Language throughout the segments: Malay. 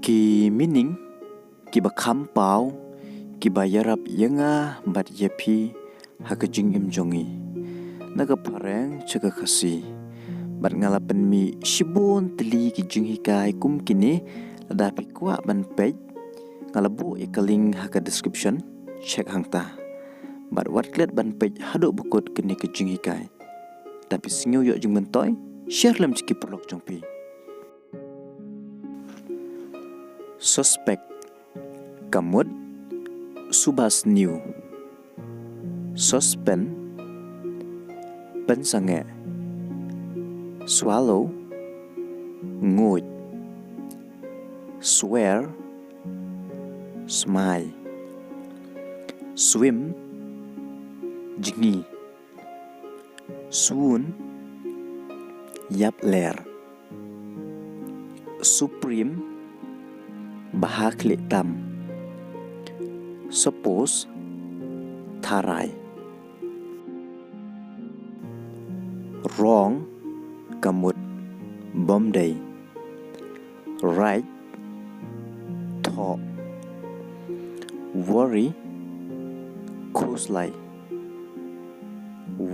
Ki meaning Kiba Kham Paw Kiba Iarap yenga bat yepi hakajing imjongi naga phareng chaga Khasi bat ngalapan mi shibon teli ki jinghikai kum kine dapi kwah ban page ngalabu ikaling haka description check hangta bat watlet ban page haduk bukut kini ki jinghikai tapi singew yok jing mentoy share lam ciki paralok jongpi. Suspect kamut subas new suspend pensange swallow nguit swear smile swim jingi swoon yap ler supreme bahakli tam suppose tharai wrong kamut bomday right tho worry khuslai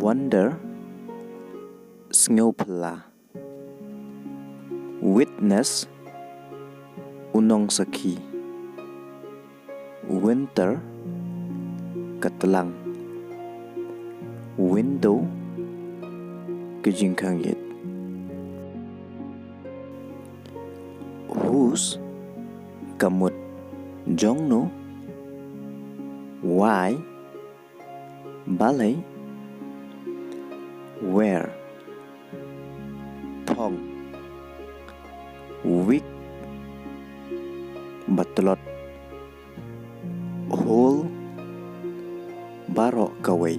wonder sngeupla witness unong sakhi winter katelang window kejingkangit whose kamut jongno why balay where thong week batlot whole barok kawai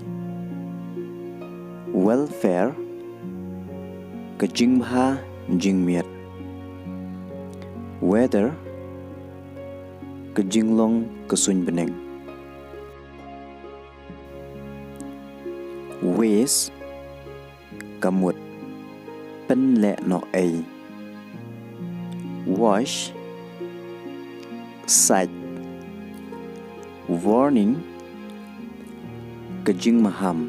welfare kejingha jingmiat weather kejinglong kesun beneng ways kamut penle no ai wash sight warning kejing maham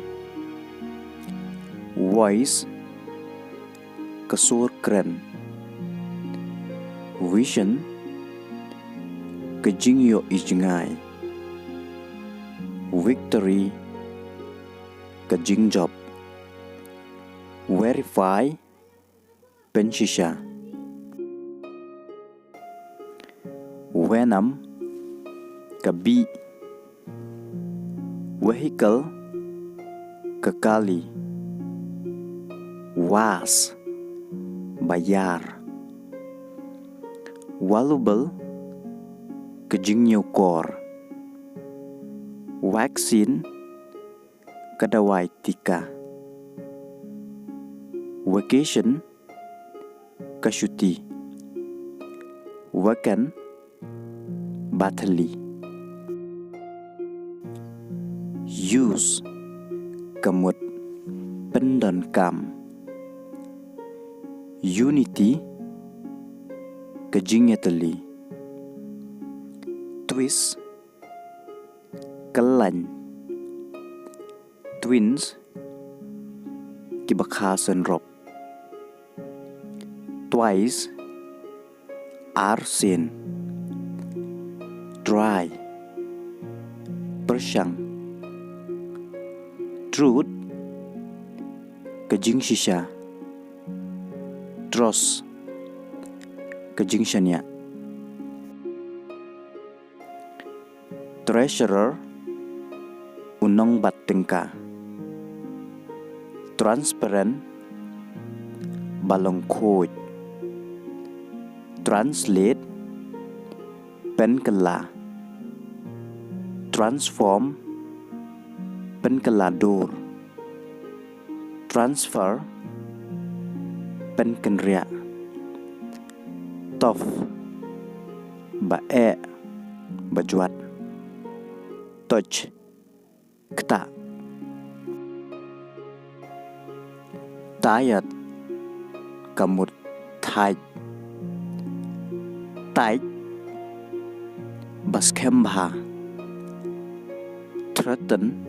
voice kesur kren vision kejing yo ijngai victory kejing job verify penshisha venom kabi vehicle kekali was bayar valuable kejingnya kor vaccine kadawai tika vacation kasyuti wakan bathali use kamut pendon kam unity kejingnya teli twist kelan twins kibakhasan rob twice arsin dry persyang truth kejing shisha dross kejing shanya treasurer unong bat tengka transparent balong khoi translate pen kala transform pen kala dur transfer pen kenria tof bae bajuat touch kta tired kamut tight tight baskembha threaten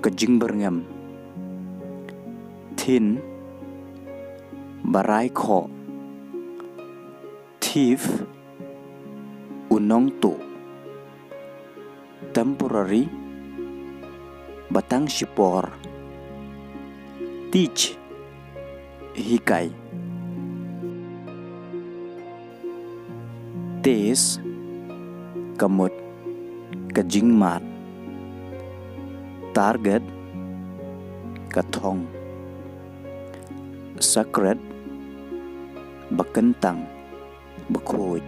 kejing berngam thin barai kho thief unong tu temporary batang sipor teach hikai tes kamut kejing mat target kathong sacred bakentang bakhoj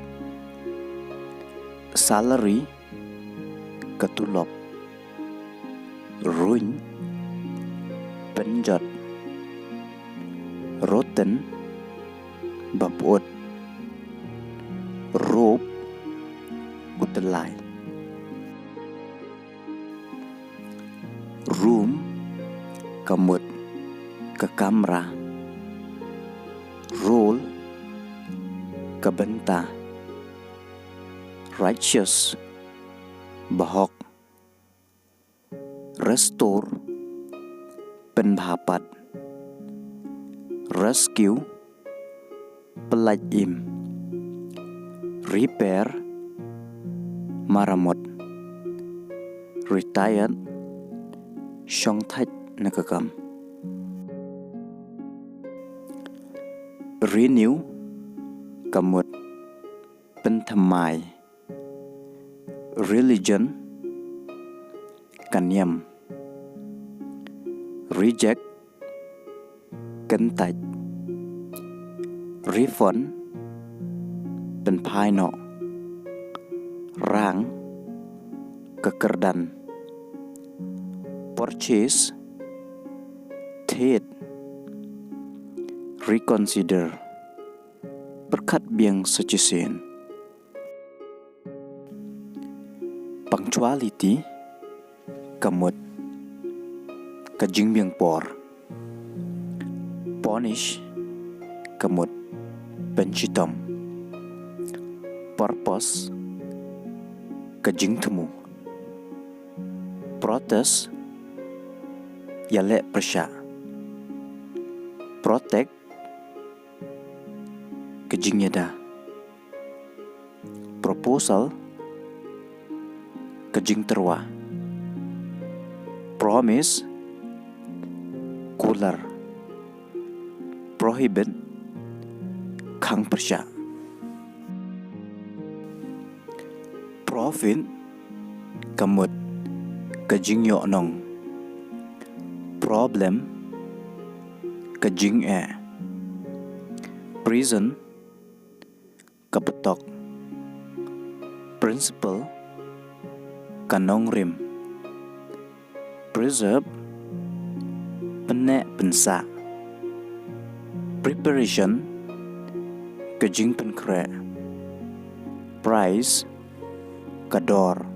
salary katulop ruin penjot roten babot rope utelai room kamut ke kamera roll ke benta righteous bahok restore penbahapat rescue pelaj im repair maramot retired shong thach nakakam renew kamut penthamai religion kanyam reject kentaj refund penpai no rang kekerdan purchase ted reconsider berkat biang secesen punctuality kamut kejing biang por punish kamut pencitom purpose kejing temu protest yalek persya protect kejing yada proposal kejing terwa promise cooler prohibit khang persya profit kamut kejing yo nong problem kejing prison kapetok principle kanong rim preserve penek pensa preparation kejing penkre price kador